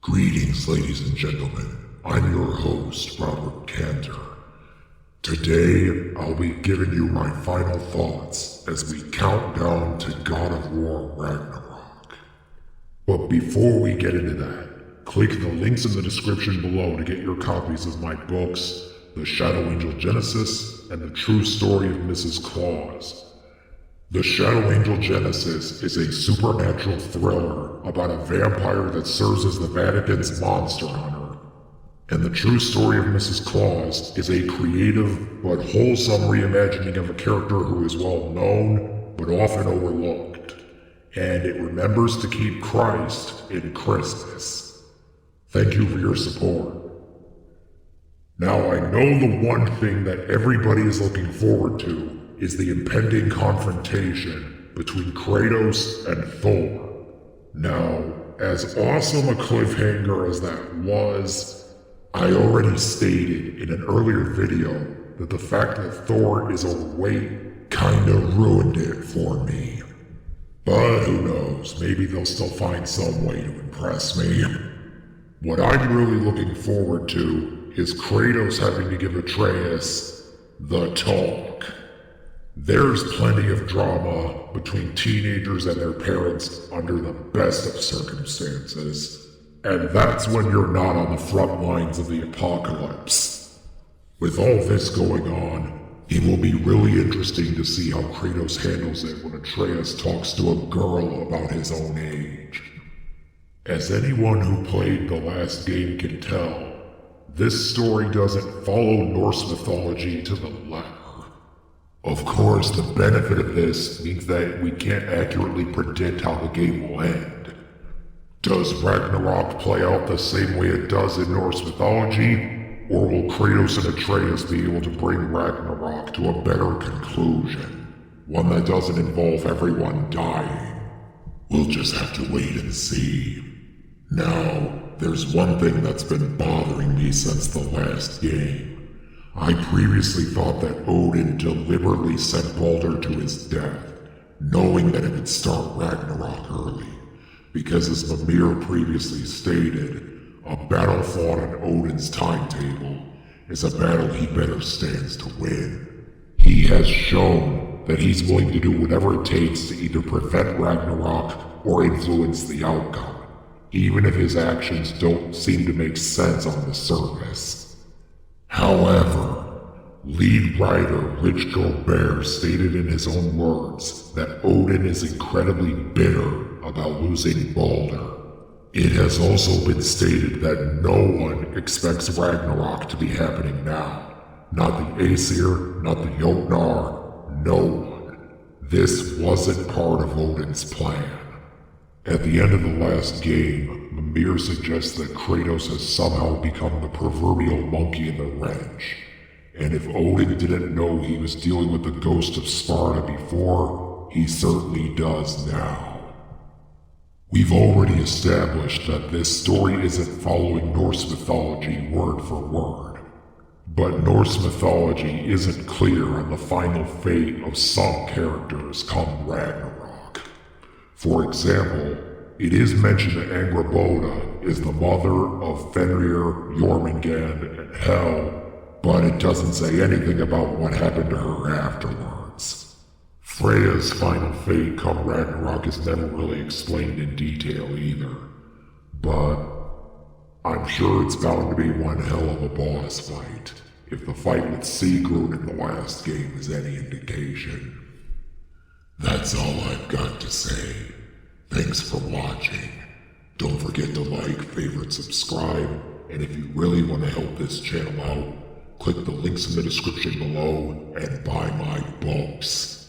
Greetings, ladies and gentlemen. I'm your host, Robert Canter. Today, I'll be giving you my final thoughts as we count down to God of War Ragnarok. But before we get into that, click the links in the description below to get your copies of my books, The Shadow Angel Genesis and The True Story of Mrs. Claus. The Shadow Angel Genesis is a supernatural thriller about a vampire that serves as the Vatican's monster hunter. And The True Story of Mrs. Claus is a creative but wholesome reimagining of a character who is well known but often overlooked. And it remembers to keep Christ in Christmas. Thank you for your support. Now I know the one thing that everybody is looking forward to is the impending confrontation between Kratos and Thor. Now, as awesome a cliffhanger as that was, I already stated in an earlier video that the fact that Thor is overweight kinda ruined it for me. But who knows, maybe they'll still find some way to impress me. What I'm really looking forward to is Kratos having to give Atreus the talk. There's plenty of drama between teenagers and their parents under the best of circumstances, and that's when you're not on the front lines of the apocalypse. With all this going on, it will be really interesting to see how Kratos handles it when Atreus talks to a girl about his own age. As anyone who played the last game can tell, this story doesn't follow Norse mythology to the letter. Of course, the benefit of this means that we can't accurately predict how the game will end. Does Ragnarok play out the same way it does in Norse mythology, or will Kratos and Atreus be able to bring Ragnarok to a better conclusion? One that doesn't involve everyone dying? We'll just have to wait and see. Now, there's one thing that's been bothering me since the last game. I previously thought that Odin deliberately sent Baldur to his death, knowing that it would start Ragnarok early, because as Mimir previously stated, a battle fought on Odin's timetable is a battle he better stands to win. He has shown that he's willing to do whatever it takes to either prevent Ragnarok or influence the outcome, even if his actions don't seem to make sense on the surface. However, lead writer Rich Gobert stated in his own words that Odin is incredibly bitter about losing Baldur. It has also been stated that no one expects Ragnarok to be happening now. Not the Aesir, not the Jotnar, no one. This wasn't part of Odin's plan. At the end of the last game, Mimir suggests that Kratos has somehow become the proverbial monkey in the wrench. And if Odin didn't know he was dealing with the ghost of Sparta before, he certainly does now. We've already established that this story isn't following Norse mythology word for word. But Norse mythology isn't clear on the final fate of some characters come Ragnarok. For example, it is mentioned that Angrboda is the mother of Fenrir, Jormungand, and Hel, but it doesn't say anything about what happened to her afterwards. Freya's final fate come Ragnarok is never really explained in detail either, but I'm sure it's bound to be one hell of a boss fight, if the fight with Sigrun in the last game is any indication. That's all I've got to say. Thanks for watching. Don't forget to like, favorite, subscribe, and if you really want to help this channel out, click the links in the description below and buy my books.